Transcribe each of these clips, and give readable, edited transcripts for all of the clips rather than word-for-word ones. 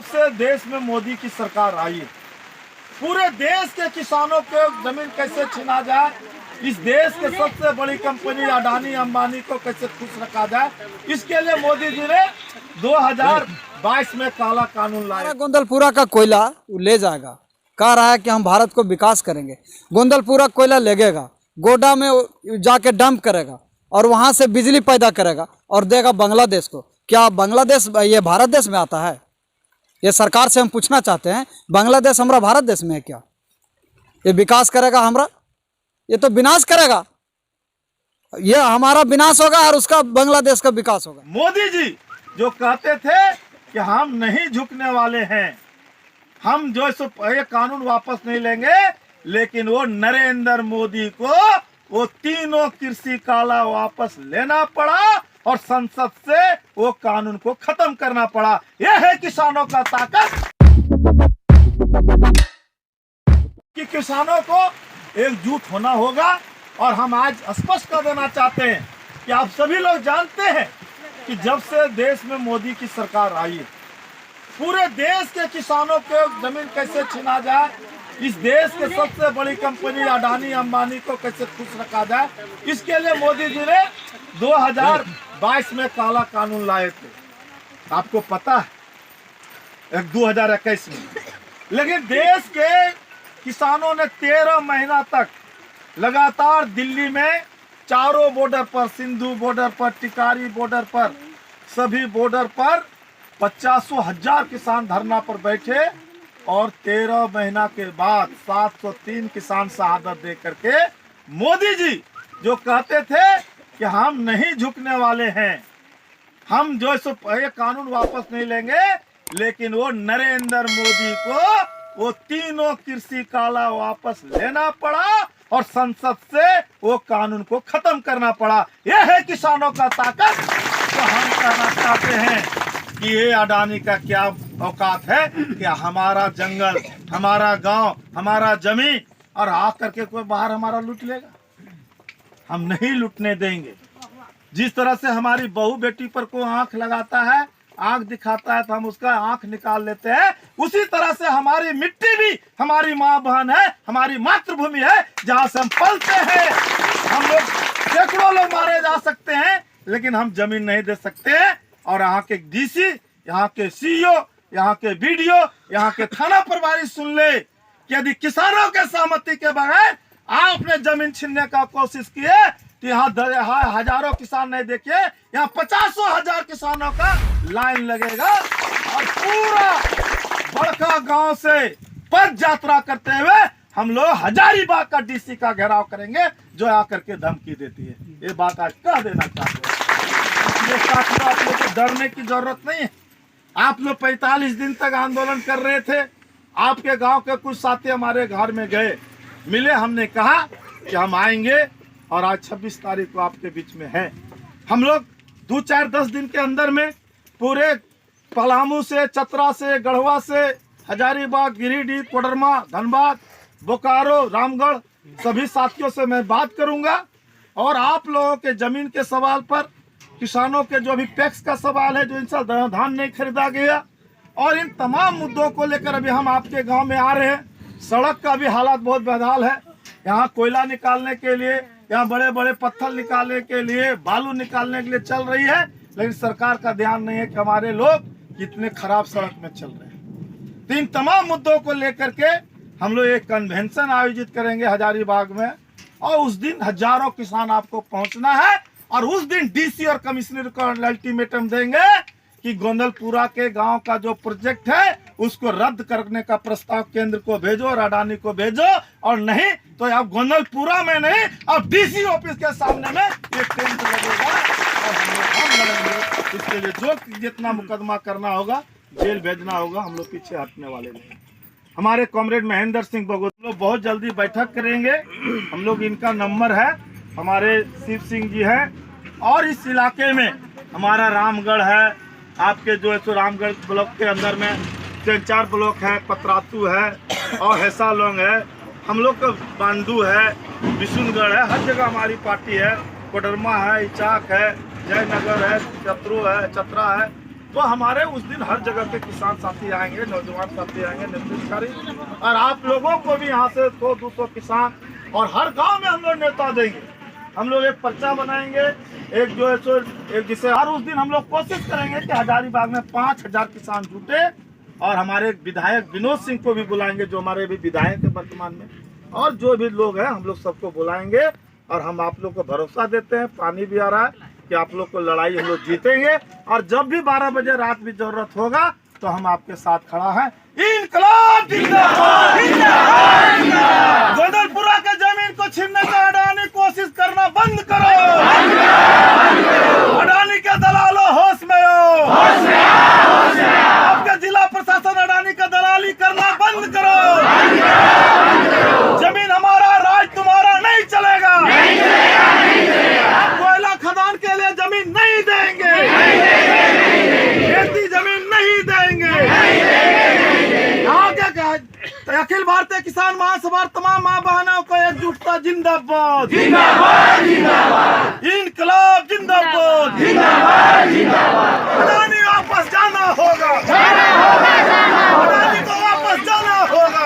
से देश में मोदी की सरकार आई है, पूरे देश के किसानों के जमीन कैसे छीना जाए, इस देश के सबसे बड़ी कंपनी अडानी अंबानी को कैसे खुश रखा जाए, इसके लिए मोदी जी ने 2022 में काला कानून लाया। गोंदलपुरा का कोयला वो ले जाएगा, कह रहा है कि हम भारत को विकास करेंगे। गोंदलपुरा कोयला लगेगा, गोडा में जाके डंप करेगा और वहां से बिजली पैदा करेगा और देगा बांग्लादेश को। क्या बांग्लादेश ये भारत देश में आता है? ये सरकार से हम पूछना चाहते हैं, बांग्लादेश हमारा भारत देश में है क्या? ये विकास करेगा हमारा? ये तो विनाश करेगा। ये हमारा विनाश होगा और उसका बांग्लादेश का विकास होगा। मोदी जी जो कहते थे कि हम नहीं झुकने वाले हैं, हम जो ये कानून वापस नहीं लेंगे, लेकिन वो नरेंद्र मोदी को वो तीनों कृषि काला वापस लेना पड़ा और संसद से वो कानून को खत्म करना पड़ा। यह है किसानों का ताकत कि किसानों को एकजुट होना होगा। और हम आज स्पष्ट कर देना चाहते हैं कि आप सभी लोग जानते हैं कि जब से देश में मोदी की सरकार आई है, पूरे देश के किसानों के जमीन कैसे छीना जाए, इस देश के सबसे बड़ी कंपनी अडानी अंबानी को कैसे खुश रखा जाए, इसके लिए मोदी जी ने 2022 में काला कानून लाए थे। आपको पता है 2021 में, लेकिन देश के किसानों ने 13 महीना तक लगातार दिल्ली में चारों बॉर्डर पर, सिंधु बॉर्डर पर, टिकारी बॉर्डर पर, सभी बॉर्डर पर 50,000 किसान धरना पर बैठे और 13 महीना के बाद 703 किसान शहादत दे करके मोदी जी जो कहते थे कि हम नहीं झुकने वाले हैं, हम जो ये कानून वापस नहीं लेंगे, लेकिन वो नरेंद्र मोदी को वो तीनों कृषि काला वापस लेना पड़ा और संसद से वो कानून को खत्म करना पड़ा। यह है किसानों का ताकत। तो हम कहना चाहते हैं कि ये अडानी का क्या औकात है कि हमारा जंगल, हमारा गांव, हमारा जमीन और आकर के कोई बाहर हमारा लूट लेगा? हम नहीं लूटने देंगे। जिस तरह से हमारी बहू बेटी पर कोई आंख लगाता है, आंख दिखाता है तो हम उसका आंख निकाल लेते हैं, उसी तरह से हमारी मिट्टी भी हमारी माँ बहन है, हमारी मातृभूमि है, जहाँ से हम पलते हैं। हम लोग सैकड़ों लोग मारे जा सकते हैं, लेकिन हम जमीन नहीं दे सकते हैं। और यहाँ के डीसी, यहाँ के सीईओ, यहाँ के बीडीओ, यहाँ के थाना प्रभारी सुन ले कि यदि किसानों के सहमति के बगैर आपने जमीन छीनने का कोशिश किए तो यहाँ हजारों किसान नहीं, देखिए यहाँ 50,000 किसानों का लाइन लगेगा और पूरा बड़का गांव से पद यात्रा करते हुए हम लोग हजारीबाग का डीसी का घेराव करेंगे, जो आकर के धमकी देती है। ये बात आज कह देना चाहते हैं। इसलिए साथियों, आप लोग को डरने की जरूरत नहीं है। आप लोग 45 दिन तक आंदोलन कर रहे थे। आपके गांव के कुछ साथी हमारे घर में गए, मिले, हमने कहा कि हम आएंगे और आज 26 तारीख को आपके बीच में है। हम लोग 2, 4, 10 दिन के अंदर में पूरे पलामू से, चतरा से, गढ़वा से, हजारीबाग, गिरिडीह, कोडरमा, धनबाद, बोकारो, रामगढ़ सभी साथियों से मैं बात करूंगा और आप लोगों के जमीन के सवाल पर, किसानों के जो भी टैक्स का सवाल है, जो इनसे धान नहीं खरीदा गया, और इन तमाम मुद्दों को लेकर अभी हम आपके गांव में आ रहे हैं। सड़क का भी हालात बहुत बेहाल है। यहाँ कोयला निकालने के लिए, यहाँ बड़े बड़े पत्थर निकालने के लिए, बालू निकालने के लिए चल रही है, लेकिन सरकार का ध्यान नहीं है कि हमारे लोग कितने खराब सड़क में चल रहे हैं। तो इन तमाम मुद्दों को लेकर के हम लोग एक कन्वेंशन आयोजित करेंगे हजारीबाग में, और उस दिन हजारों किसान आपको पहुंचना है और उस दिन डीसी और कमिश्नर को अल्टीमेटम देंगे कि गोंदलपुरा के गांव का जो प्रोजेक्ट है उसको रद्द करने का प्रस्ताव केंद्र को भेजो और अडानी को भेजो, और नहीं तो आप गोंदलपुरा में नहीं, अब डीसी ऑफिस के सामने में ये टेंट लगेगा और हम लड़ेंगे। इसके लिए जो जितना मुकदमा करना होगा, जेल भेजना होगा, हम लोग पीछे हटने वाले नहीं। हमारे कॉमरेड महेंद्र सिंह बगोत लोग बहुत जल्दी बैठक करेंगे। हम लोग, इनका नंबर है, हमारे शिव सिंह जी हैं, और इस इलाके में हमारा रामगढ़ है, आपके जो है सो रामगढ़ ब्लॉक के अंदर में 3-4 ब्लॉक है, पतरातू है और हैसालोंग है, हम लोग का बांडू है, बिशुनगढ़ है, हर जगह हमारी पार्टी है, कोडरमा है, इचाक है, जयनगर है, चतरू है, चतरा है। तो हमारे उस दिन हर जगह के किसान साथी आएंगे, नौजवान साथी आएंगे, नेतृत्वकारी, और आप लोगों को भी यहाँ से 100-200 किसान और हर गांव में हम लोग नेता देंगे। हम लोग एक पर्चा बनाएंगे, एक जो है सो एक जिसे हर उस दिन हम लोग कोशिश करेंगे कि हजारीबाग में 5000 किसान जुटे, और हमारे विधायक विनोद सिंह को भी बुलाएंगे जो हमारे भी विधायक है वर्तमान में, और जो भी लोग हैं हम लोग सबको बुलाएंगे। और हम आप लोग को भरोसा देते हैं, पानी भी आ रहा है, कि आप लोग को लड़ाई हम लोग जीतेंगे। और जब भी 12 बजे रात भी जरूरत होगा तो हम आपके साथ खड़ा है। इंकलाब जिंदाबाद, गोदलपुरा के जमीन को छीनने का अडानी कोशिश करना बंद करो। अडानी के दलालों होश में हो, आपके जिला प्रशासन अडानी का दलाली करना बंद करो। जमीन हमारा, राज तुम्हारा नहीं चलेगा। आप कोयला खदान के लिए जमीन नहीं देंगे, खेती जमीन नहीं देंगे। यहाँ के अखिल भारतीय किसान महासभा तमाम माँ बहनों को एकजुटता जिंदाबाद, इंकलाब जिंदाबाद, अडानी वापस जाना होगा, अडानी को वापस जाना होगा,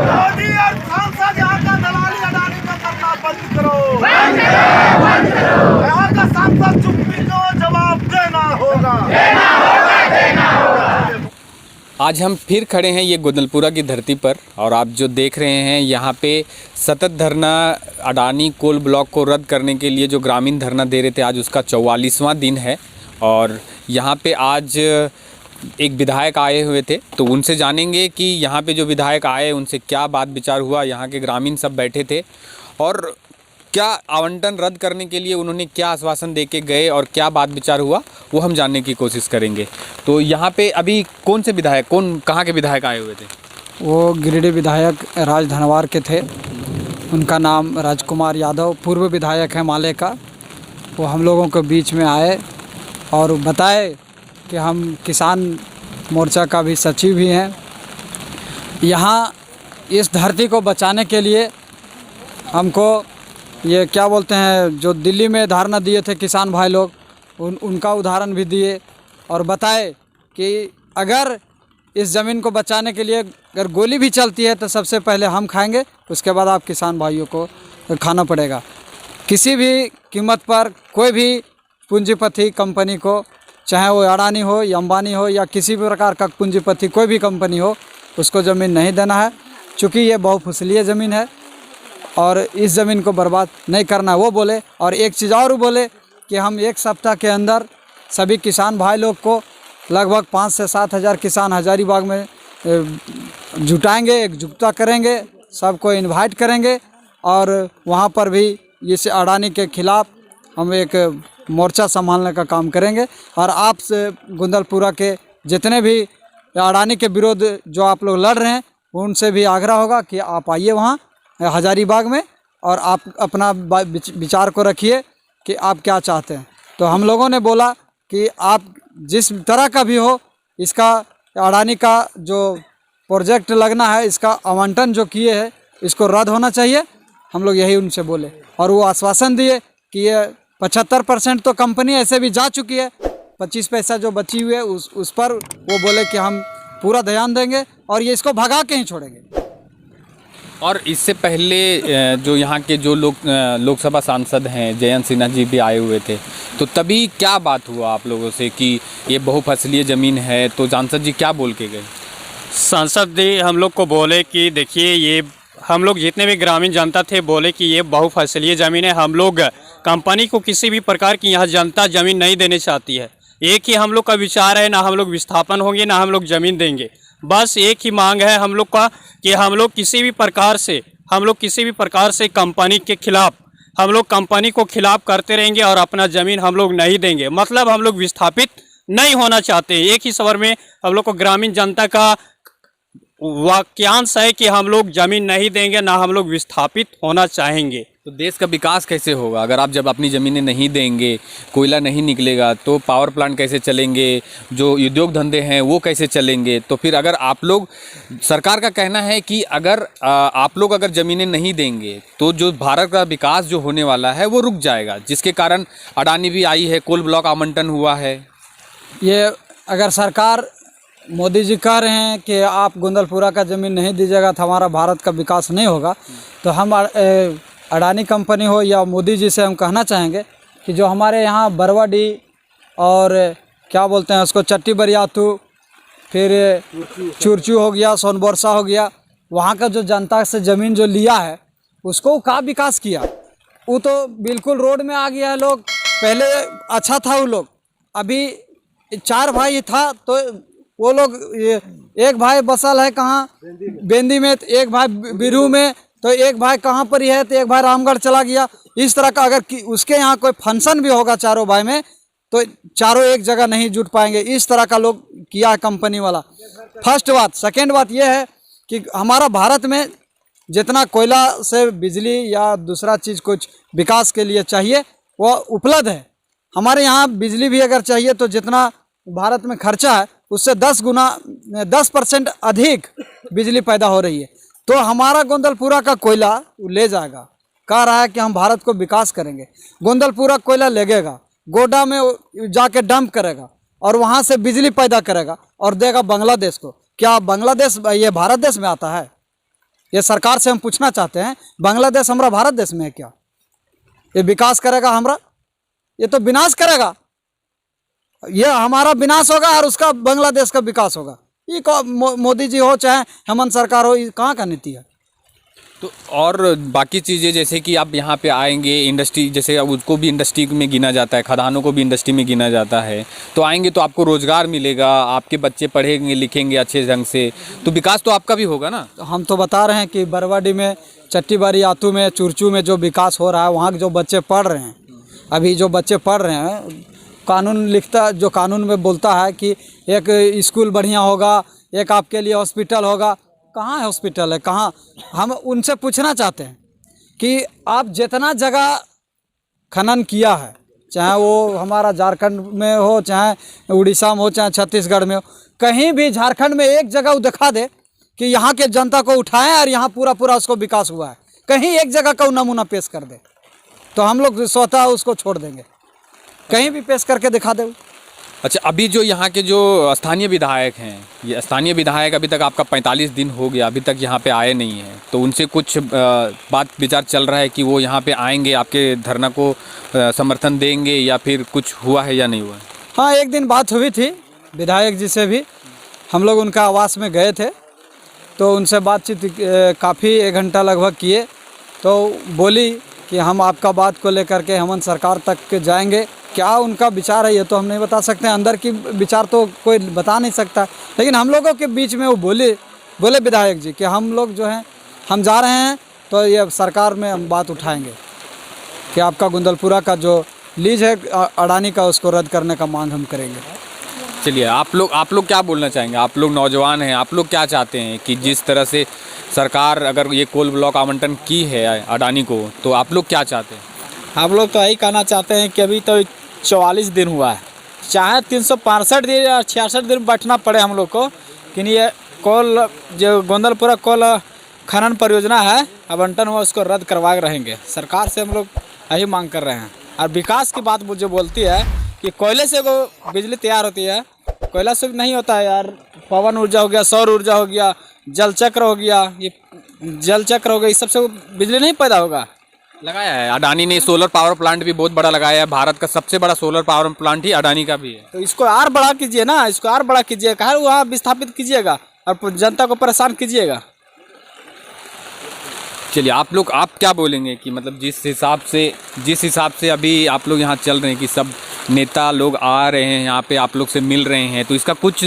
मोदी और सांसद यहाँ का दलाली अडानी का करना बंद करो। यहाँ का सांसद चुप्पी को जवाब देना होगा। आज हम फिर खड़े हैं ये गोदलपुरा की धरती पर, और आप जो देख रहे हैं यहाँ पे सतत धरना अडानी कोल ब्लॉक को रद्द करने के लिए जो ग्रामीण धरना दे रहे थे, आज उसका 44वां दिन है। और यहाँ पे आज एक विधायक आए हुए थे, तो उनसे जानेंगे कि यहाँ पे जो विधायक आए उनसे क्या बात विचार हुआ। यहाँ के ग्रामीण सब बैठे थे और क्या आवंटन रद्द करने के लिए उन्होंने क्या आश्वासन दे के गए और क्या बात विचार हुआ, वो हम जानने की कोशिश करेंगे। तो यहाँ पे अभी कौन से विधायक, कहाँ के विधायक आए हुए थे? वो गिरिडीह विधायक राजधनवार के थे, उनका नाम राजकुमार यादव, पूर्व विधायक है माले का। वो हम लोगों के बीच में आए और बताए कि हम किसान मोर्चा का भी सचिव भी हैं। यहाँ इस धरती को बचाने के लिए हमको ये क्या बोलते हैं, जो दिल्ली में धरना दिए थे किसान भाई लोग, उनका उदाहरण भी दिए और बताए कि अगर इस ज़मीन को बचाने के लिए अगर गोली भी चलती है तो सबसे पहले हम खाएंगे, उसके बाद आप किसान भाइयों को खाना पड़ेगा। किसी भी कीमत पर कोई भी पूंजीपति कंपनी को, चाहे वो अडानी हो या अंबानी हो या किसी भी प्रकार का पूंजीपति कोई भी कंपनी हो, उसको ज़मीन नहीं देना है, चूँकि ये बहुफसलीय ज़मीन है और इस ज़मीन को बर्बाद नहीं करना वो बोले। और एक चीज़ और बोले कि हम एक सप्ताह के अंदर सभी किसान भाई लोग को लगभग 5 से 7 हज़ार किसान हजारीबाग में जुटाएंगे, एकजुटता करेंगे, सबको इनवाइट करेंगे और वहाँ पर भी इस अडानी के खिलाफ हम एक मोर्चा संभालने का काम करेंगे। और आप से गोदलपुरा के जितने भी अडानी के विरोध जो आप लोग लड़ रहे हैं, उनसे भी आग्रह होगा कि आप आइए वहाँ हजारीबाग में और आप अपना विचार को रखिए कि आप क्या चाहते हैं। तो हम लोगों ने बोला कि आप जिस तरह का भी हो, इसका अडानी का जो प्रोजेक्ट लगना है, इसका आवंटन जो किए हैं, इसको रद्द होना चाहिए। हम लोग यही उनसे बोले और वो आश्वासन दिए कि ये 75% तो कंपनी ऐसे भी जा चुकी है, 25 पैसा जो बची हुई है उस पर वो बोले कि हम पूरा ध्यान देंगे और ये इसको भगा के ही छोड़ेंगे। और इससे पहले जो यहाँ के जो लोकसभा सांसद हैं जयंत सिन्हा जी भी आए हुए थे, तो तभी क्या बात हुआ आप लोगों से कि ये बहुफसलीय ज़मीन है, तो सांसद जी क्या बोल के गए? सांसद जी हम लोग को बोले कि देखिए, ये हम लोग जितने भी ग्रामीण जनता थे बोले कि ये बहुफसलीय ज़मीन है, हम लोग कंपनी को किसी भी प्रकार की यहाँ जनता ज़मीन नहीं देने चाहती है। एक ही हम लोग का विचार है, ना हम लोग विस्थापन होंगे ना हम लोग ज़मीन देंगे। बस एक ही मांग है हम लोग का कि हम लोग किसी भी प्रकार से कंपनी के खिलाफ, हम लोग कंपनी को खिलाफ करते रहेंगे और अपना ज़मीन हम लोग नहीं देंगे। मतलब हम लोग विस्थापित नहीं होना चाहते। एक ही स्वर में हम लोग को ग्रामीण जनता का वाक्यांश है कि हम लोग ज़मीन नहीं देंगे, ना हम लोग विस्थापित होना चाहेंगे। तो देश का विकास कैसे होगा अगर आप जब अपनी ज़मीनें नहीं देंगे, कोयला नहीं निकलेगा, तो पावर प्लांट कैसे चलेंगे, जो उद्योग धंधे हैं वो कैसे चलेंगे? तो फिर अगर आप लोग, सरकार का कहना है कि अगर आप लोग अगर ज़मीनें नहीं देंगे तो जो भारत का विकास जो होने वाला है वो रुक जाएगा, जिसके कारण अडानी भी आई है, कोल ब्लॉक आवंटन हुआ है। ये अगर सरकार मोदी जी कह रहे हैं कि आप गोंदलपुरा का ज़मीन नहीं दीजिएगा तो हमारा भारत का विकास नहीं होगा, तो हम अडानी कंपनी हो या मोदी जी से हम कहना चाहेंगे कि जो हमारे यहाँ बरवाडी और क्या बोलते हैं उसको चट्टी बरियातू, फिर चुरचू हो गया, सोनबरसा हो गया, वहाँ का जो जनता से ज़मीन जो लिया है उसको का विकास किया। वो तो बिल्कुल रोड में आ गया है। लोग पहले अच्छा था, वो लोग अभी 4 भाई था तो वो लोग एक भाई बसल है कहाँ बेंदी में, तो एक भाई बिरू में, तो एक भाई कहाँ पर ही है, तो एक भाई रामगढ़ चला गया। इस तरह का अगर उसके यहाँ कोई फंक्शन भी होगा चारों भाई में तो चारों एक जगह नहीं जुट पाएंगे। इस तरह का लोग किया है कंपनी वाला। फर्स्ट बात। सेकेंड बात यह है कि हमारा भारत में जितना कोयला से बिजली या दूसरा चीज़ कुछ विकास के लिए चाहिए वह उपलब्ध है। हमारे यहाँ बिजली भी अगर चाहिए तो जितना भारत में खर्चा है उससे 10% अधिक बिजली पैदा हो रही है। तो हमारा गोंदलपुरा का कोयला ले जाएगा, कह रहा है कि हम भारत को विकास करेंगे। गोंदलपुरा कोयला लगेगा, गोडा में जाके डंप करेगा और वहाँ से बिजली पैदा करेगा और देगा बांग्लादेश को। क्या बांग्लादेश ये भारत देश में आता है? ये सरकार से हम पूछना चाहते हैं, बांग्लादेश हमारा भारत देश में है क्या? ये विकास करेगा हमारा? ये तो विनाश करेगा। ये हमारा विनाश होगा और उसका बांग्लादेश का विकास होगा। ये मोदी जी हो चाहे हेमंत सरकार हो, ये कहाँ का नीति है? तो और बाकी चीज़ें जैसे कि आप यहाँ पे आएंगे, इंडस्ट्री जैसे अब उसको भी इंडस्ट्री में गिना जाता है, खदानों को भी इंडस्ट्री में गिना जाता है, तो आएंगे तो आपको रोज़गार मिलेगा, आपके बच्चे पढ़ेंगे लिखेंगे अच्छे ढंग से, तो विकास तो आपका भी होगा ना। तो हम तो बता रहे हैं कि बरवाडी में, चट्टी बरियातू में, चुरचू में जो विकास हो रहा है, वहाँ के जो बच्चे पढ़ रहे हैं, अभी जो बच्चे पढ़ रहे हैं, जो कानून में बोलता है कि एक स्कूल बढ़िया होगा, एक आपके लिए हॉस्पिटल होगा। कहाँ है हॉस्पिटल है? कहाँ? हम उनसे पूछना चाहते हैं कि आप जितना जगह खनन किया है, चाहे वो हमारा झारखंड में हो, चाहे उड़ीसा में हो, चाहे छत्तीसगढ़ में हो, कहीं भी झारखंड में एक जगह वो दिखा दे कि यहाँ के जनता को उठाएं और यहाँ पूरा उसको विकास हुआ है। कहीं एक जगह का नमूना पेश कर दे तो हम लोग स्वतः उसको छोड़ देंगे। कहीं भी पेश करके दिखा दे। अच्छा, अभी जो यहाँ के जो स्थानीय विधायक हैं, ये स्थानीय विधायक अभी तक आपका 45 दिन हो गया, अभी तक यहाँ पे आए नहीं हैं, तो उनसे कुछ बात विचार चल रहा है कि वो यहाँ पे आएंगे, आपके धरना को समर्थन देंगे, या फिर कुछ हुआ है या नहीं हुआ? हाँ, एक दिन बात हुई थी विधायक जी से भी, हम लोग उनका आवास में गए थे, तो उनसे बातचीत काफ़ी 1 घंटा लगभग किए, तो बोली कि हम आपका बात को लेकर के हेमंत सरकार तक जाएंगे। क्या उनका विचार है ये तो हम नहीं बता सकते, अंदर की विचार तो कोई बता नहीं सकता, लेकिन हम लोगों के बीच में वो बोले विधायक जी कि हम लोग जो हैं हम जा रहे हैं तो ये सरकार में हम बात उठाएंगे कि आपका गोंदलपुरा का जो लीज है अडानी का, उसको रद्द करने का मांग हम करेंगे। चलिए, आप लोग क्या बोलना चाहेंगे? आप लोग नौजवान हैं, आप लोग क्या चाहते हैं कि जिस तरह से सरकार अगर ये कोल ब्लॉक आवंटन की है अडानी को, तो आप लोग क्या चाहते हैं? हम लोग तो यही कहना चाहते हैं कि अभी तो 44 दिन हुआ है, चाहे 365 दिन या 66 दिन बैठना पड़े हम लोग को, कि ये कोल जो गोंदलपुरा कोल खनन परियोजना है आवंटन हुआ उसको रद्द करवा रहेंगे। सरकार से हम लोग यही मांग कर रहे हैं। और विकास की बात जो बोलती है कि कोयले से वो बिजली तैयार होती है, कोयला से नहीं होता है यार। पवन ऊर्जा हो गया, सौर ऊर्जा हो गया, जल चक्र हो गया, ये जल चक्र हो गया, इस सबसे बिजली नहीं पैदा होगा। लगाया है अडानी ने सोलर पावर प्लांट भी बहुत बड़ा लगाया है, भारत का सबसे बड़ा सोलर पावर प्लांट ही अडानी का भी है। तो इसको और बड़ा कीजिए ना, इसको और बड़ा कीजिए, कहाँ वहाँ विस्थापित कीजिएगा और जनता को परेशान कीजिएगा। चलिए, आप क्या बोलेंगे कि मतलब जिस हिसाब से अभी आप लोग यहाँ चल रहे हैं कि सब नेता लोग आ रहे हैं यहाँ पे, आप लोग से मिल रहे हैं, तो इसका कुछ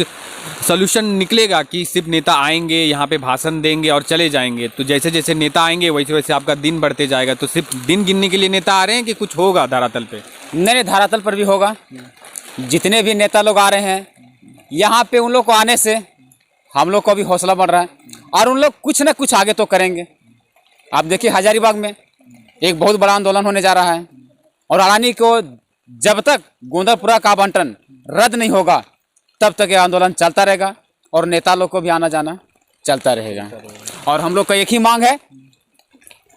सलूशन निकलेगा कि सिर्फ नेता आएंगे यहाँ पे भाषण देंगे और चले जाएंगे? तो जैसे जैसे नेता आएंगे वैसे वैसे आपका दिन बढ़ते जाएगा, तो सिर्फ दिन गिनने के लिए नेता आ रहे हैं कि कुछ होगा धरातल पे? नहीं, धरातल पर भी होगा। जितने भी नेता लोग आ रहे हैं यहाँ पे, उन लोग को आने से हम लोग को भी हौसला बढ़ रहा है और उन लोग कुछ न कुछ आगे तो करेंगे। आप देखिए, हजारीबाग में एक बहुत बड़ा आंदोलन होने जा रहा है और अडानी को जब तक गोंदलपुरा का आवंटन रद्द नहीं होगा तब तक ये आंदोलन चलता रहेगा और नेता लोग को भी आना जाना चलता रहेगा। और हम लोग का एक ही मांग है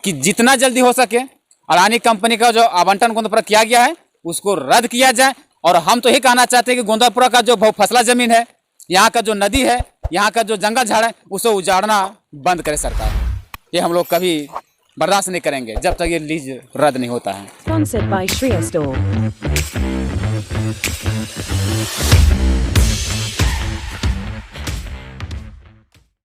कि जितना जल्दी हो सके अडानी कंपनी का जो आवंटन गोंदलपुरा किया गया है उसको रद्द किया जाए और हम तो यही कहना चाहते हैं कि गोंदलपुरा का जो बहुफसला जमीन है, यहाँ का जो नदी है, यहाँ का जो जंगल झाड़ है, उसे उजाड़ना बंद करे सरकार। ये हम लोग कभी बर्दाश्त नहीं करेंगे जब तक ये लीज रद्द नहीं होता है। Sponsored by Shriya Store.